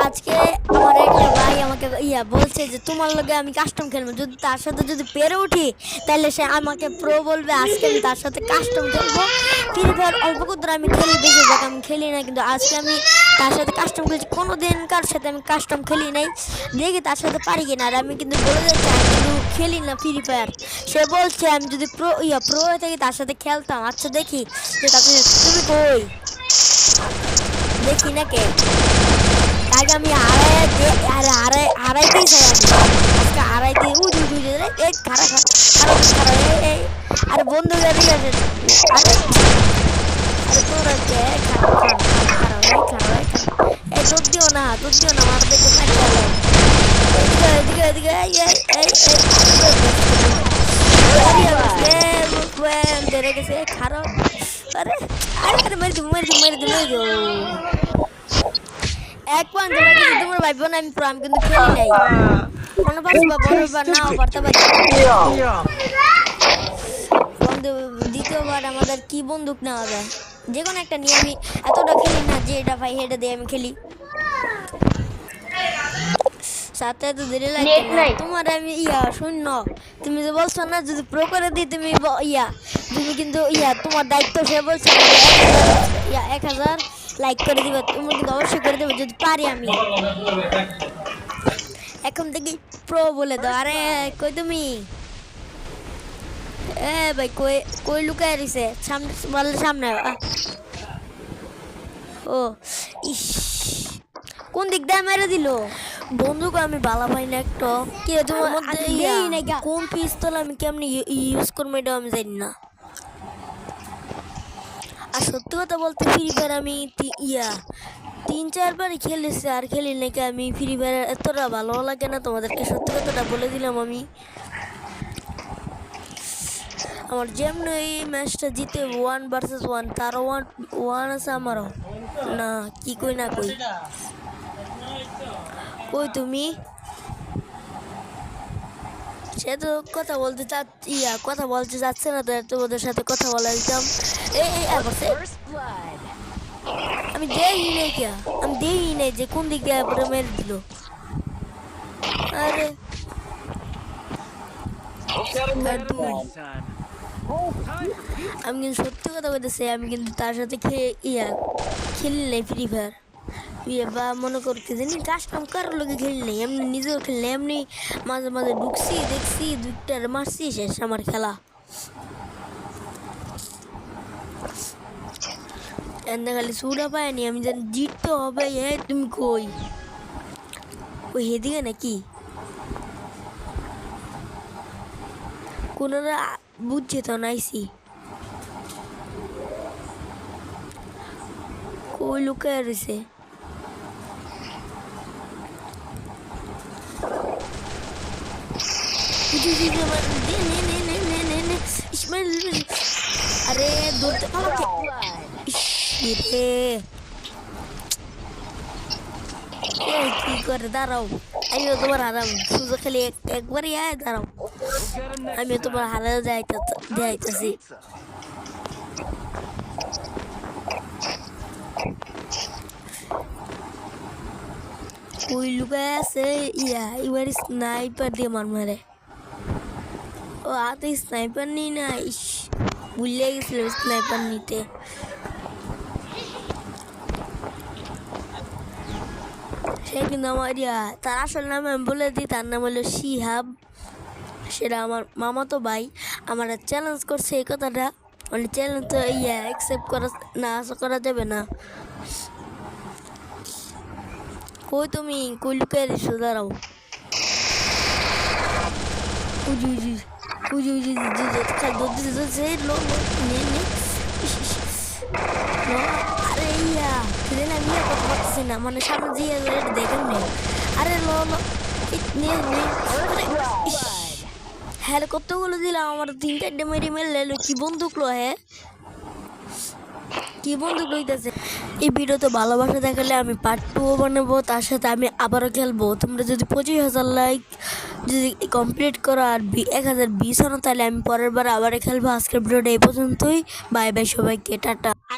আজকে আমার একটা ভাই আমাকে বলছে যে তোমার লগে আমি কাস্টম খেলবো, যদি তার সাথে যদি পেরে উঠি তাহলে সে আমাকে প্রো বলবে। আজকে আমি তার সাথে কাস্টম খেলবো। ফ্রি ফায়ার অল্প কত আমি খেলি, বেশিরভাগ আমি খেলি না, কিন্তু আজকে আমি তার সাথে কাস্টম খেলছি। কোনো দিন কার সাথে আমি কাস্টম খেলি নাই, দেখি তার সাথে পারি কিনা। আর আমি কিন্তু বলে যাচ্ছি আমি কিন্তু খেলি না ফ্রি ফায়ার। সে বলছে আমি যদি প্রো হয়ে থাকি তার সাথে খেলতাম। আচ্ছা দেখি যে তাকে, তুমি কই দেখি না কে আগে আমি হারাইতেই চাই। আমি আজকে হারাইতে এই খারাপ খারাপ খারাপ এই আরে বন্ধু গাড়ি আছে। আরে আরে তোরা কে খারাপ খারাপ খারাপ এই খারাপ এই দুধ দিও না আমার দেখে পাই গেল। এদিকে এদিকে এই এই এই এই গেছে খারাপ। আরে আরে আরে মেরে দিও এক পয়েন্ট তোমার কিছু তোমরা ভাইবো না আমি প্রো, আমি কিন্তু খেলি নাই। কোনো পারছি বা বড়বার নাও পারতে পারি। বন্ধু দ্বিতীয়বার আমাদের কি বন্দুক নেওয়া যায়, যে কোনো একটা নিয়ে। আমি এতটা খেলি না যে এটা ভাই হেডে দিয়ে আমি খেলি। সাথে এত দেরি লাগে না তোমার। আমি শূন্য তুমি যে বলছো না যদি প্রো করে দিই তুমি তুমি কিন্তু তোমার দায়িত্ব। সে বলছে 1000 লাইক করে দিবে, তুমি কিন্তু অবশ্যই করে দেবে যদি পারি আমি। এখন থেকে প্রো বলে দাও। আরে কই তুমি? এ ভাই কই কই লুকায় রইছে? সামনে বলে সামনে। ও ইস, কোন দিক দিয়ে মেরে দিল? বন্দুক আমি বালা পাই না একটা। কি তোমার মধ্যে কোন পিস্তল আমি কেমনি ইউজ করবো এটা আমি জানি না। আর সত্যি কথা বলতে ফ্রি ফায়ার আমি 3-4 বারই খেলেছি, আর খেলি নাকি। আমি ফ্রি ফায়ার এতটা ভালো লাগে না, তোমাদেরকে সত্যি কথাটা বলে দিলাম আমি। আমার যেমন এই ম্যাচটা জিতে 1 ভার্সেস 1, তারও 1 আছে আমারও। না কি কই না কই কই তুমি? সে তো কথা বলতে কথা বলতে যাচ্ছে না, তো ওদের সাথে কথা বলা দিতাম। আমি দেই নাই কে, আমি দেই নাই যে কোন দিক দিয়ে পরে মেরে দিল। আরে আমি কিন্তু সত্যি কথা বলতেছি, আমি কিন্তু তার সাথে খেলি নাই ফ্রি ফায়ার। বা মনে করতে জানি কাস্টম কারোর লোকে খেলি নাই, এমনি নিজেও খেলি নাই। এমনি মাঝে মাঝে ঢুকছি দেখছি দুইটার মারছি, শেষ আমার খেলা। এনে খালি সুরা পায়নি, আমি জানি জিততে হবে। তুমি কই ওই হেদিকে নাকি কোনরা বুঝছে তো নাইছি কই লুকায় রয়েছে। আরে ধরতে পারো রে কি করে? দাঁড়াও আমিও তোমার হারাম সুযোগ খালি একবারই দাঁড়াও, আমিও তোমার হারা যাইতেছি। ওই লুকায় আছে এবার স্নাইপার দিয়ে মারে। ও হাতে স্নাইপার নিই না, ইস ভুলে গেছিল স্নাইপার নিতে। সে কিন্তু আমার তার আসল নাম আমি বলে দিই, তার নাম হলো শিহাব। সেটা আমার মামাতো ভাই আমার চ্যালেঞ্জ করছে এই কথাটা। মানে চ্যালেঞ্জ তো অ্যাকসেপ্ট করা যাবে না। কই তুমি কই লুকায় রেছো? দাঁড়াও আরে কথা পাচ্ছি না, মানে সামনে দিয়ে দেখেন নেই। আরে হ্যাঁ কতগুলো দিলাম, আমার 3-4 মেরে মেরে কি বন্দুক লো। হ্যাঁ কি বন্দুক লইতেছে? এই ভিডিওতে ভালোবাসা দেখালে আমি পার্ট 2 বানাবো, তার সাথে আমি আবারও খেলবো। তোমরা যদি 25,000 লাইক যদি কমপ্লিট করো আর 1020 হনো, তাহলে আমি পরের বার আবার খেলবো। আজকের ভিডিওটা এই পর্যন্তই। বাই বাই সবাইকে, টাটা।